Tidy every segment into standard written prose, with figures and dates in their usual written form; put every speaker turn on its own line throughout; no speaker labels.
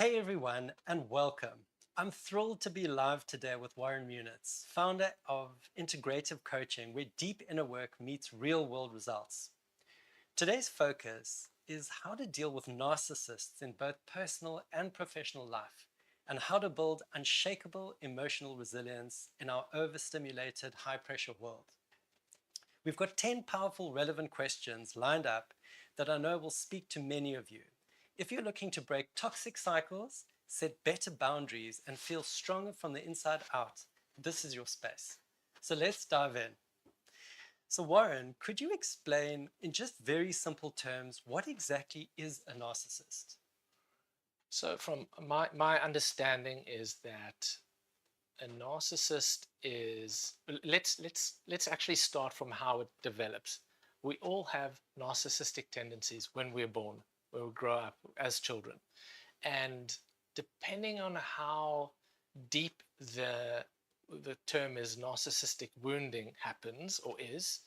Hey everyone, and welcome. I'm thrilled to be live today with Warren Munitz, founder of Integrative Coaching, where deep inner work meets real world results. Today's focus is how to deal with narcissists in both personal and professional life, and how to build unshakable emotional resilience in our overstimulated, high pressure world. We've got 10 powerful, relevant questions lined up that I know will speak to many of you. If you're looking to break toxic cycles, set better boundaries, and feel stronger from the inside out, this is your space. So let's dive in. So, Warren, could you explain in just very simple terms what exactly is a narcissist?
So, from my understanding is that a narcissist is let's actually start from how it develops. We all have narcissistic tendencies when we're born, when we grow up as children, and depending on how deep the term is narcissistic wounding happens or is,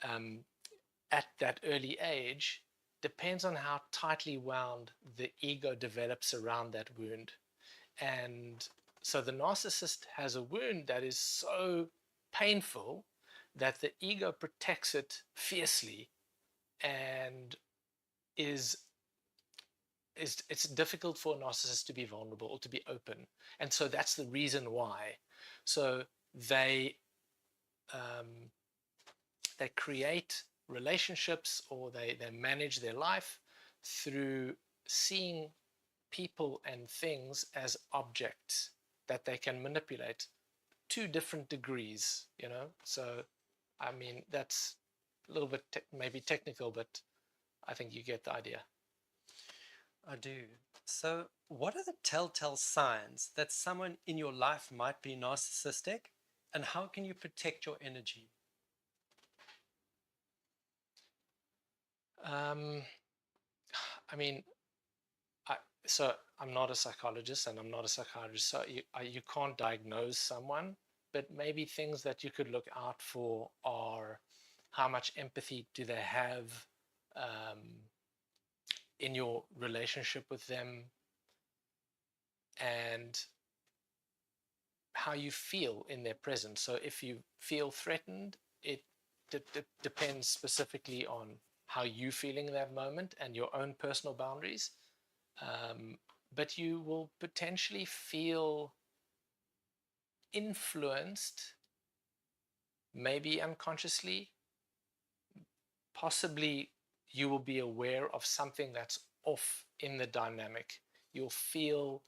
um, at that early age depends on how tightly wound the ego develops around that wound. And so the narcissist has a wound that is so painful that the ego protects it fiercely and is it's difficult for a narcissist to be vulnerable or to be open. And so that's the reason why. So they um, they create relationships or they manage their life through seeing people and things as objects that they can manipulate to different degrees, So, I mean, that's a little bit maybe technical, but I think you get the idea.
I do. So, what are the telltale signs that someone in your life might be narcissistic, and how can you protect your energy?
Um, I mean, I, so I'm not a psychologist and I'm not a psychiatrist, so you can't diagnose someone, but maybe things that you could look out for are how much empathy do they have um, in your relationship with them, and how you feel in their presence. So if you feel threatened, it depends specifically on how you feeling in that moment and your own personal boundaries. Um, but you will potentially feel influenced, maybe unconsciously, possibly you will be aware of something that's off in the dynamic. You'll feel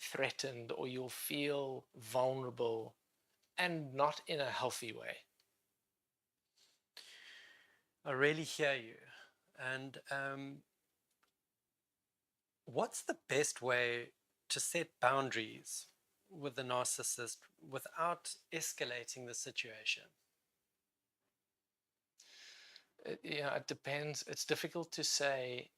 threatened or you'll feel vulnerable and not in a healthy way.
I really hear you. And what's the best way to set boundaries with the narcissist without escalating the situation?
It depends. It's difficult to say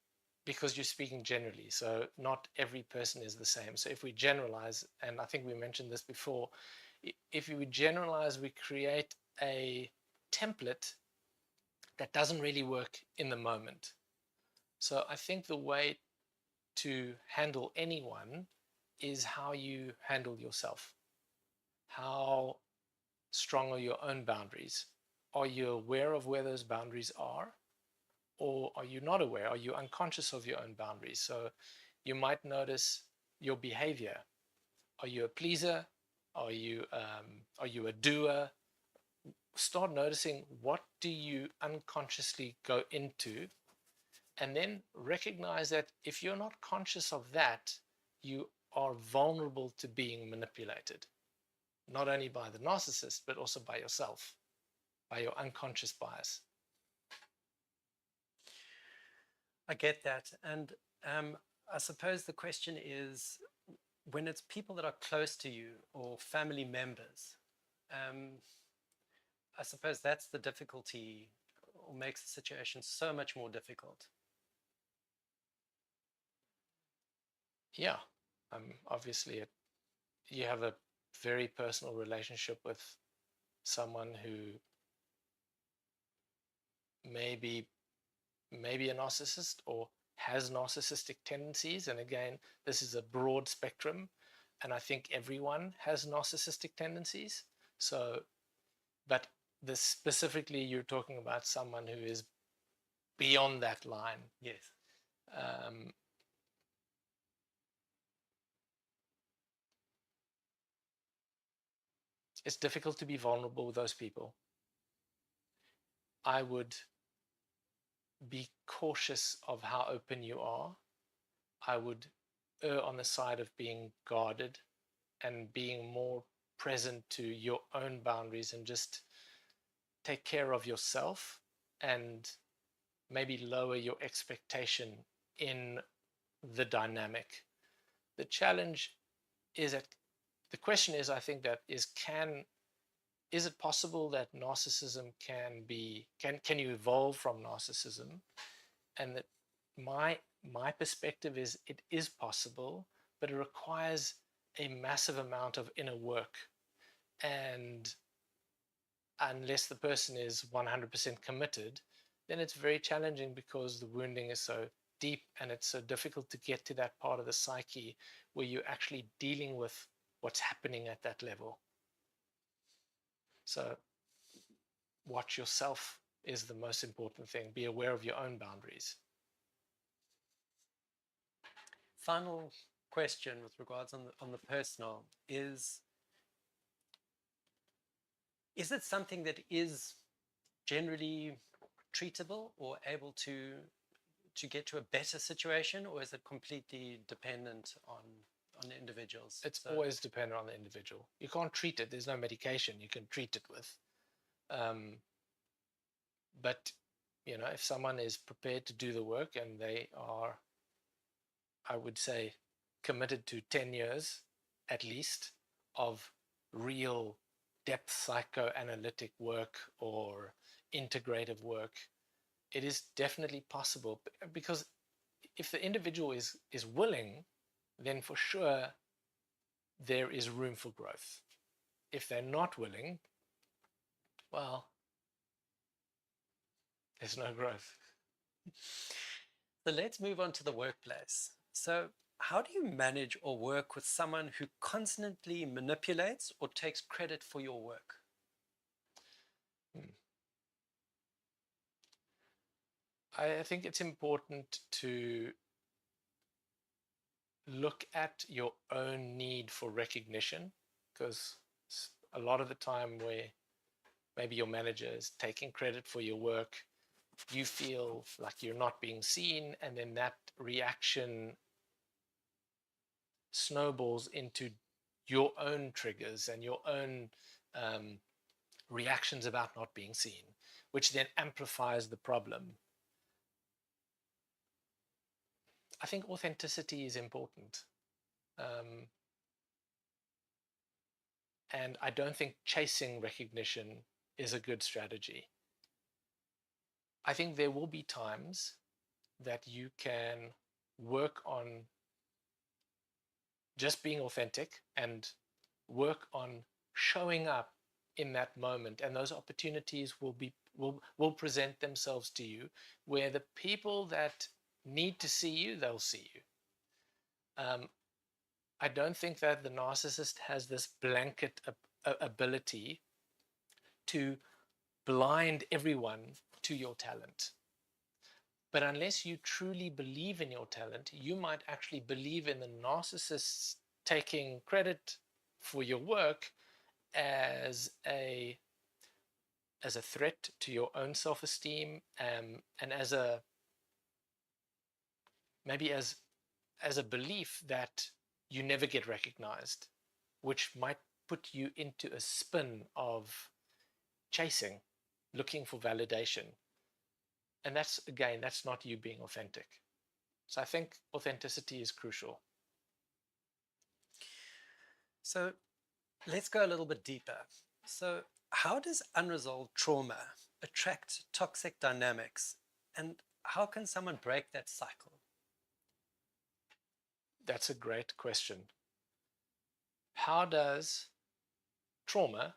because you're speaking generally. So not every person is the same. So if we generalize, and I think we mentioned this before, if we generalize, we create a template that doesn't really work in the moment. So I think the way to handle anyone is how you handle yourself. How strong are your own boundaries? Are you aware of where those boundaries are? Or are you not aware? Are you unconscious of your own boundaries? So you might notice your behavior. Are you a pleaser? Are you a doer? Start noticing what do you unconsciously go into, and then recognize that if you're not conscious of that, you are vulnerable to being manipulated, not only by the narcissist, but also by yourself, by your unconscious bias.
I get that. And I suppose the question is when it's people that are close to you or family members, um, I suppose that's the difficulty or makes the situation so much more difficult.
Yeah, obviously, you have a very personal relationship with someone who maybe maybe a narcissist or has narcissistic tendencies. And again, this is a broad spectrum. And I think everyone has narcissistic tendencies. So, but this specifically, you're talking about someone who is beyond that line.
Yes.
It's difficult to be vulnerable with those people. I would be cautious of how open you are. I would err on the side of being guarded and being more present to your own boundaries, and just take care of yourself and maybe lower your expectation in the dynamic. The challenge is that the question is, I think, that is it possible that narcissism can you evolve from narcissism? And that my perspective is it is possible, but it requires a massive amount of inner work. And unless the person is 100% committed, then it's very challenging, because the wounding is so deep and it's so difficult to get to that part of the psyche where you're actually dealing with what's happening at that level. So watch yourself is the most important thing. Be aware of your own boundaries.
Final question with regards on the personal is it something that is generally treatable or able to get to a better situation, or is it completely dependent on individuals?
It's always dependent on the individual. You can't treat it. There's no medication you can treat it with. But if someone is prepared to do the work, and they are, I would say, committed to 10 years at least of real depth psychoanalytic work or integrative work, it is definitely possible. Because if the individual is willing, then for sure there is room for growth. If they're not willing, well, there's no growth.
So let's move on to the workplace. So how do you manage or work with someone who constantly manipulates or takes credit for your work?
I think it's important to look at your own need for recognition, because a lot of the time where maybe your manager is taking credit for your work, you feel like you're not being seen, and then that reaction snowballs into your own triggers and your own reactions about not being seen, which then amplifies the problem. I think authenticity is important. And I don't think chasing recognition is a good strategy. I think there will be times that you can work on just being authentic and work on showing up in that moment, and those opportunities will present themselves to you, where the people that need to see you, they'll see you. I don't think that the narcissist has this blanket ability to blind everyone to your talent. But unless you truly believe in your talent, you might actually believe in the narcissists taking credit for your work as a threat to your own self-esteem, and as a belief that you never get recognized, which might put you into a spin of chasing, looking for validation. And that's not you being authentic. So I think authenticity is crucial.
So let's go a little bit deeper. So how does unresolved trauma attract toxic dynamics, and how can someone break that cycle?
That's a great question. How does trauma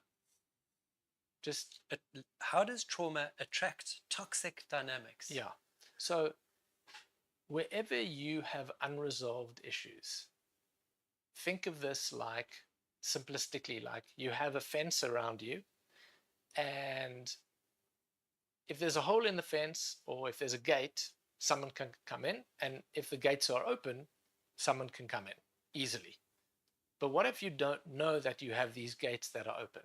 attract toxic dynamics?
Yeah. So wherever you have unresolved issues, think of this like, simplistically, like you have a fence around you, and if there's a hole in the fence or if there's a gate, someone can come in, and if the gates are open, someone can come in easily. But what if you don't know that you have these gates that are open?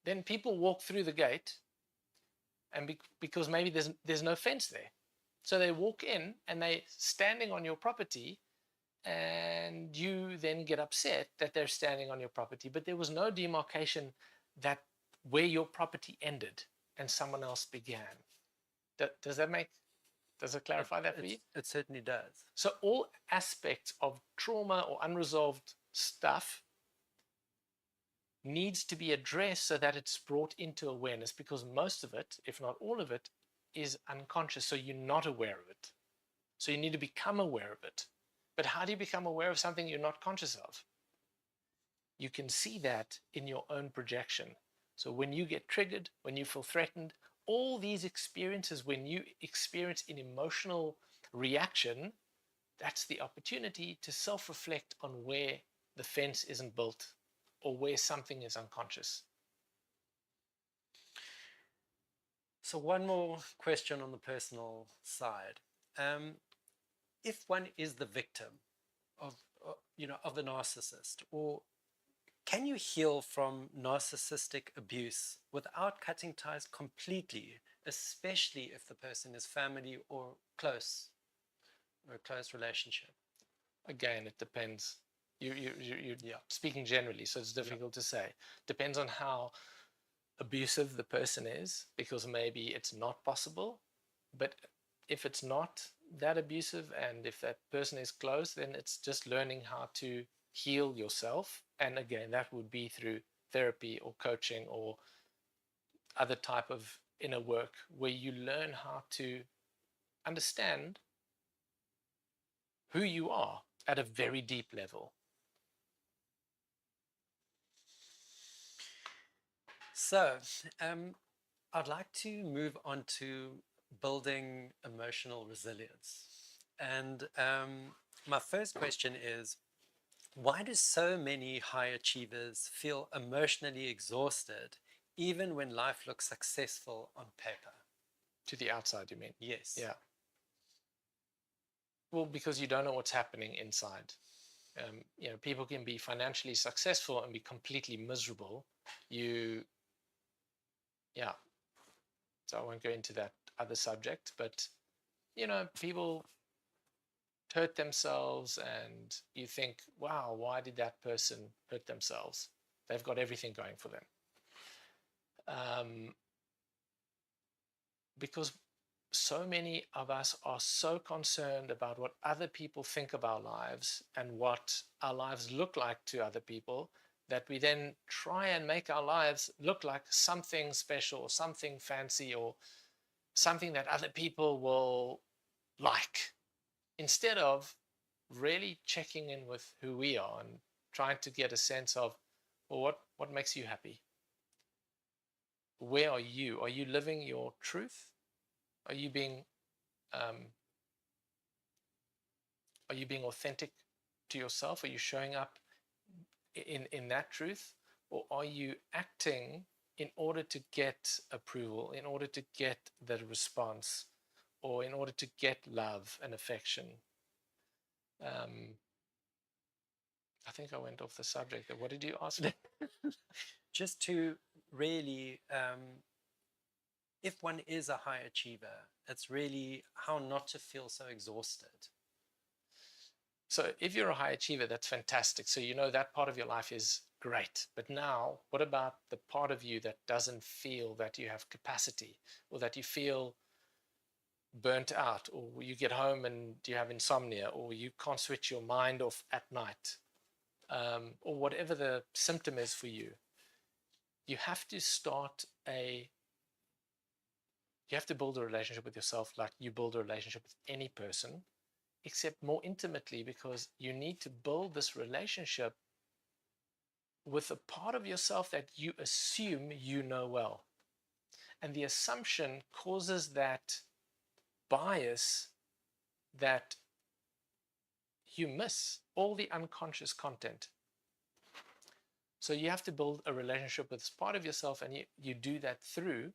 Then people walk through the gate, and because maybe there's no fence there. So they walk in and they're standing on your property, and you then get upset that they're standing on your property, but there was no demarcation that where your property ended and someone else began. Does it clarify that for you?
It certainly does.
So all aspects of trauma or unresolved stuff needs to be addressed so that it's brought into awareness, because most of it, if not all of it, is unconscious. So you're not aware of it. So you need to become aware of it. But how do you become aware of something you're not conscious of? You can see that in your own projection. So when you get triggered, when you feel threatened, all these experiences, when you experience an emotional reaction, that's the opportunity to self-reflect on where the fence isn't built or where something is unconscious.
So one more question on the personal side. If one is the victim of a narcissist, or can you heal from narcissistic abuse without cutting ties completely, especially if the person is family or a close relationship?
Again, it depends. You're speaking generally, so it's difficult to say. Depends on how abusive the person is, because maybe it's not possible. But if it's not that abusive, and if that person is close, then it's just learning how to heal yourself. And again, that would be through therapy or coaching or other type of inner work, where you learn how to understand who you are at a very deep level.
So I'd like to move on to building emotional resilience. And my first question is, why do so many high achievers feel emotionally exhausted even when life looks successful on paper?
To the outside, you mean?
Yes.
Yeah. Well, because you don't know what's happening inside. People can be financially successful and be completely miserable. So I won't go into that other subject, but people hurt themselves, and you think, wow, why did that person hurt themselves? They've got everything going for them. Because so many of us are so concerned about what other people think of our lives and what our lives look like to other people, that we then try and make our lives look like something special or something fancy or something that other people will like, instead of really checking in with who we are and trying to get a sense of, well, what makes you happy? Where are you? Are you living your truth? Are you being authentic to yourself? Are you showing up in that truth? Or are you acting in order to get approval, in order to get the response, or in order to get love and affection? I think I went off the subject there. What did you ask me?
Just to really, if one is a high achiever, it's really how not to feel so exhausted.
So if you're a high achiever, that's fantastic. So that part of your life is great. But now, what about the part of you that doesn't feel that you have capacity, or that you feel burnt out, or you get home and you have insomnia, or you can't switch your mind off at night, or whatever the symptom is for you? You have to build a relationship with yourself like you build a relationship with any person, except more intimately, because you need to build this relationship with a part of yourself that you assume you know well. And the assumption causes that bias that you miss all the unconscious content. So you have to build a relationship with this part of yourself, and you do that through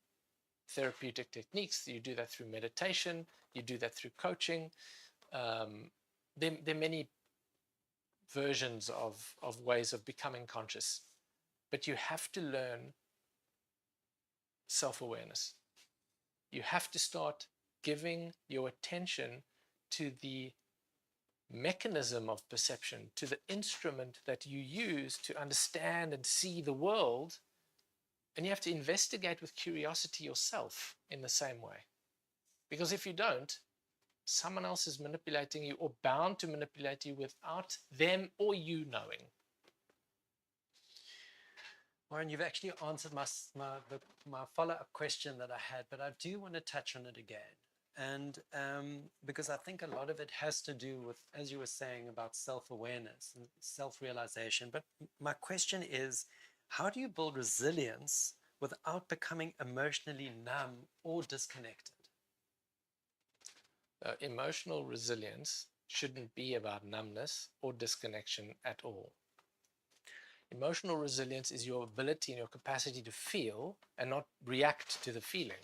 therapeutic techniques. You do that through meditation. You do that through coaching. There are many versions of ways of becoming conscious, but you have to learn self-awareness. You have to start giving your attention to the mechanism of perception, to the instrument that you use to understand and see the world, and you have to investigate with curiosity yourself in the same way. Because if you don't, someone else is manipulating you, or bound to manipulate you without them or you knowing.
Warren, you've actually answered my follow-up question that I had, but I do want to touch on it again. And because I think a lot of it has to do with, as you were saying, about self-awareness and self-realization. But my question is, how do you build resilience without becoming emotionally numb or disconnected?
Emotional resilience shouldn't be about numbness or disconnection at all. Emotional resilience is your ability and your capacity to feel and not react to the feeling.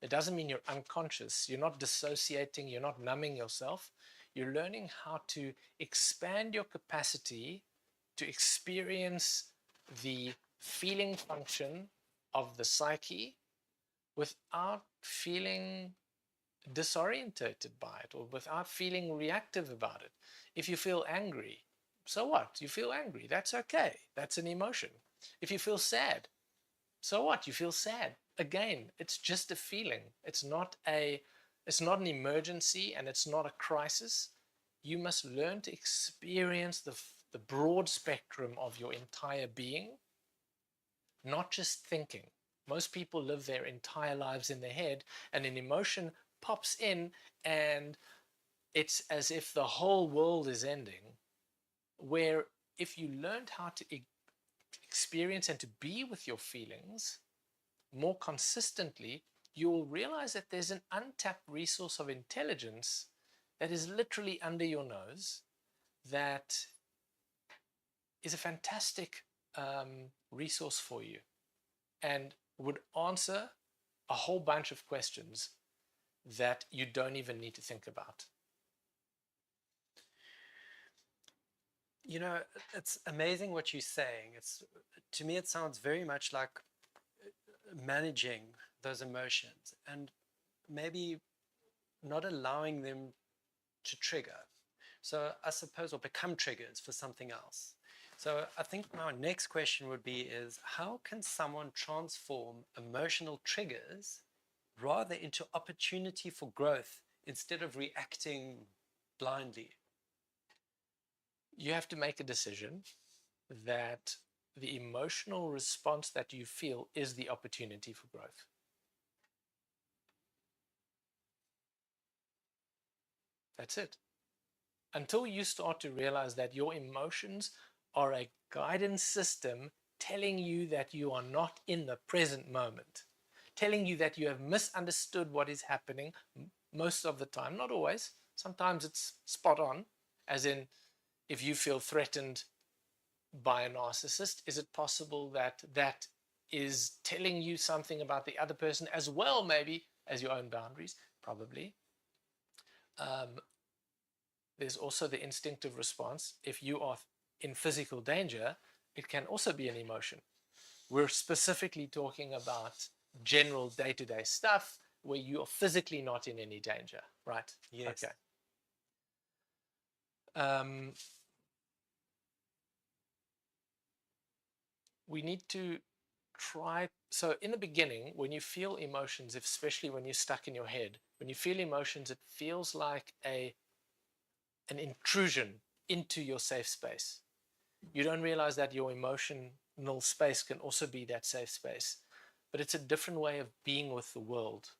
It doesn't mean you're unconscious. You're not dissociating. You're not numbing yourself. You're learning how to expand your capacity to experience the feeling function of the psyche without feeling disorientated by it, or without feeling reactive about it. If you feel angry, so what? You feel angry. That's okay. That's an emotion. If you feel sad, so what? You feel sad. Again, it's just a feeling. It's not an emergency, and it's not a crisis. You must learn to experience the broad spectrum of your entire being, not just thinking. Most people live their entire lives in their head, and an emotion pops in, and it's as if the whole world is ending. Where if you learned how to experience and to be with your feelings more consistently, you will realize that there's an untapped resource of intelligence that is literally under your nose, that is a fantastic resource for you, and would answer a whole bunch of questions that you don't even need to think about.
You know, it's amazing what you're saying. To me, it sounds very much like managing those emotions and maybe not allowing them to trigger. So I suppose, or become triggers for something else. So I think my next question would be is, how can someone transform emotional triggers rather into opportunity for growth instead of reacting blindly?
You have to make a decision that the emotional response that you feel is the opportunity for growth. That's it. Until you start to realize that your emotions are a guidance system telling you that you are not in the present moment, telling you that you have misunderstood what is happening most of the time, not always. Sometimes it's spot on, as in, if you feel threatened by a narcissist, is it possible that that is telling you something about the other person as well, maybe, as your own boundaries? Probably. There's also the instinctive response. If you are in physical danger, it can also be an emotion. We're specifically talking about general day-to-day stuff where you are physically not in any danger, right?
Yes.
Okay. We need to try. So in the beginning, when you feel emotions, especially when you're stuck in your head, when you feel emotions, it feels like an intrusion into your safe space. You don't realize that your emotional space can also be that safe space, but it's a different way of being with the world.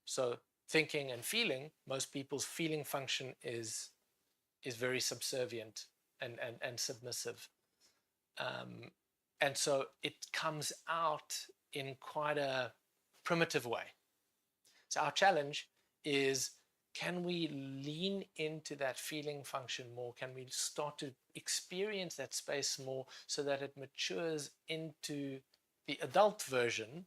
So thinking and feeling, most people's feeling function is very subservient and submissive. And so it comes out in quite a primitive way. So our challenge is, can we lean into that feeling function more? Can we start to experience that space more so that it matures into the adult version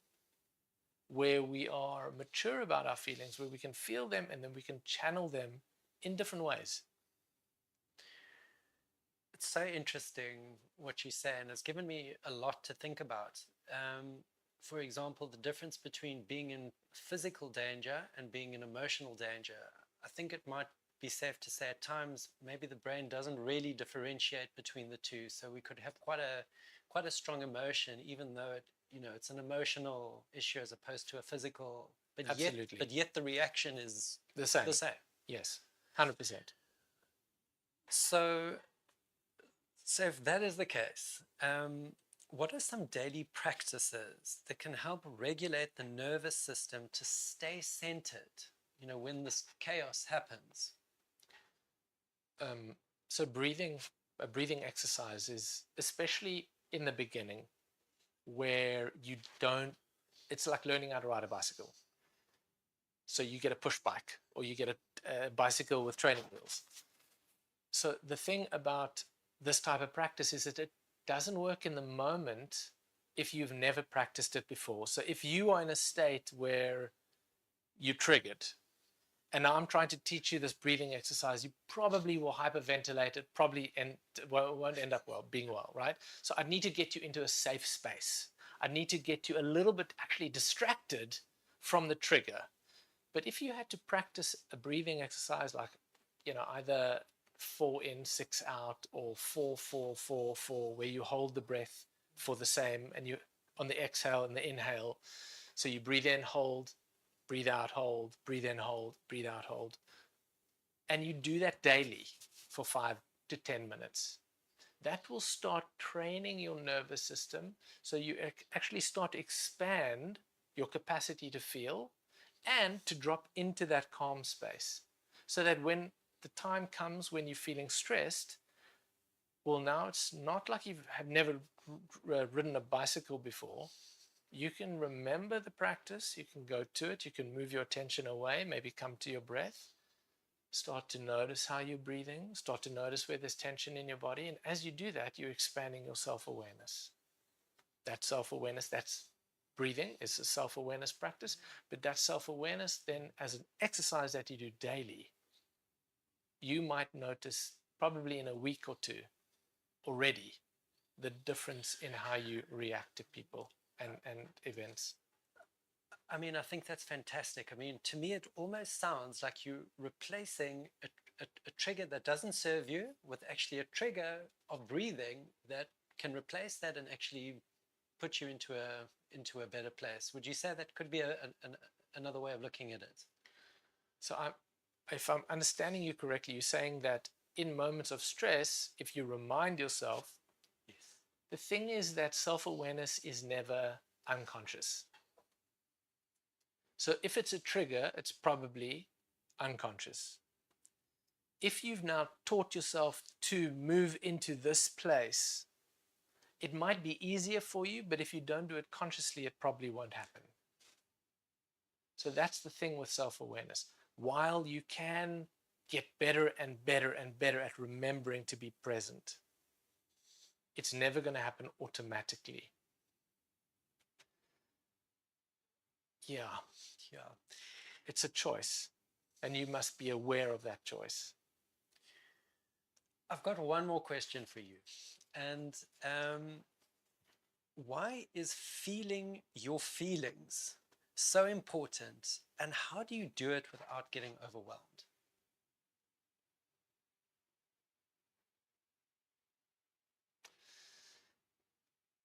where we are mature about our feelings, where we can feel them and then we can channel them in different ways?
It's so interesting what you say, and it's given me a lot to think about. For example, the difference between being in physical danger and being in emotional danger. I think it might be safe to say at times maybe the brain doesn't really differentiate between the two. So we could have quite a strong emotion, even though it's an emotional issue as opposed to a physical.
Absolutely.
But yet the reaction is
the same.
The same.
Yes, 100%.
So if that is the case, what are some daily practices that can help regulate the nervous system to stay centered, when this chaos happens?
So a breathing exercise is, especially in the beginning, where it's like learning how to ride a bicycle. So you get a push bike or you get a bicycle with training wheels. So the thing about this type of practice is that it doesn't work in the moment if you've never practiced it before. So if you are in a state where you're triggered, and now I'm trying to teach you this breathing exercise, you probably will hyperventilate it, won't end up being well, right? So I need to get you into a safe space. I need to get you a little bit actually distracted from the trigger. But if you had to practice a breathing exercise like, either 4 in, 6 out, or 4, 4, 4, 4, where you hold the breath for the same, and you on the exhale and the inhale. So you breathe in, hold, breathe out, hold, breathe in, hold, breathe out, hold. And you do that daily for 5 to 10 minutes. That will start training your nervous system. So you actually start to expand your capacity to feel and to drop into that calm space. So that when the time comes when you're feeling stressed, well, now it's not like you have never ridden a bicycle before. You can remember the practice, you can go to it, you can move your attention away, maybe come to your breath, start to notice how you're breathing, start to notice where there's tension in your body. And as you do that, you're expanding your self-awareness. That self-awareness, that's breathing, is a self-awareness practice. But that self-awareness then, as an exercise that you do daily, you might notice probably in a week or two already the difference in how you react to people and events.
I mean, I think that's fantastic. I mean, to me, it almost sounds like you're replacing a trigger that doesn't serve you with actually a trigger of breathing that can replace that and actually put you into a better place. Would you say that could be another way of looking at it?
So if I'm understanding you correctly, you're saying that in moments of stress, if you remind yourself,
yes.
The thing is that self-awareness is never unconscious. So if it's a trigger, it's probably unconscious. If you've now taught yourself to move into this place, it might be easier for you, but if you don't do it consciously, it probably won't happen. So that's the thing with self-awareness. While you can get better and better and better at remembering to be present, it's never going to happen automatically. Yeah. It's a choice, and you must be aware of that choice.
I've got one more question for you. And why is feeling your feelings so important, and how do you do it without getting overwhelmed?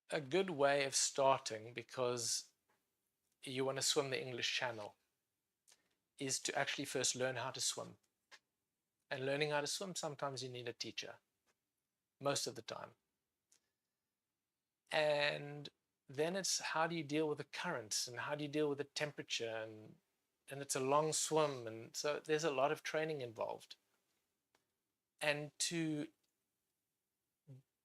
A good way of starting, because you want to swim the English Channel, is to actually first learn how to swim. And learning how to swim, sometimes you need a teacher, most of the time. And then it's how do you deal with the currents and how do you deal with the temperature, and it's a long swim, and so there's a lot of training involved. And to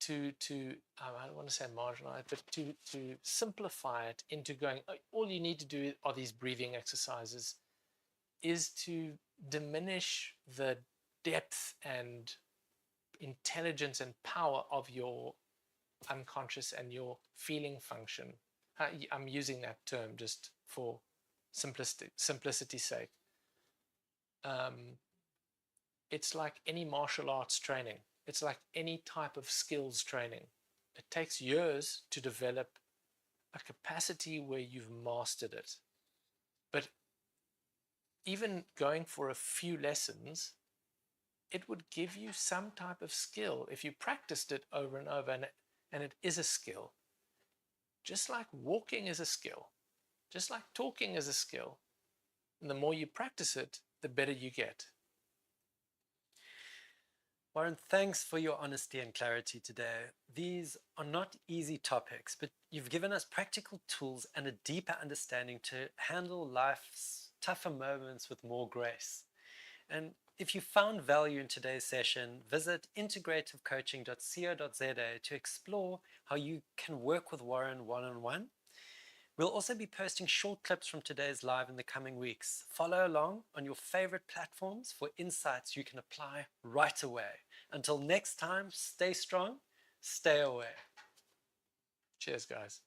I don't want to say marginalize, but to simplify it into going, all you need to do are these breathing exercises. is to diminish the depth and intelligence and power of your unconscious and your feeling function. I'm using that term just for simplicity's sake. It's like any martial arts training. It's like any type of skills training. It takes years to develop a capacity where you've mastered it. But even going for a few lessons, it would give you some type of skill if you practiced it over and over, and it is a skill. Just like walking is a skill, just like talking is a skill. And the more you practice it, the better you get.
Warren, thanks for your honesty and clarity today. These are not easy topics, but you've given us practical tools and a deeper understanding to handle life's tougher moments with more grace. And if you found value in today's session, visit integrativecoaching.co.za to explore how you can work with Warren one-on-one. We'll also be posting short clips from today's live in the coming weeks. Follow along on your favorite platforms for insights you can apply right away. Until next time, stay strong, stay away.
Cheers, guys.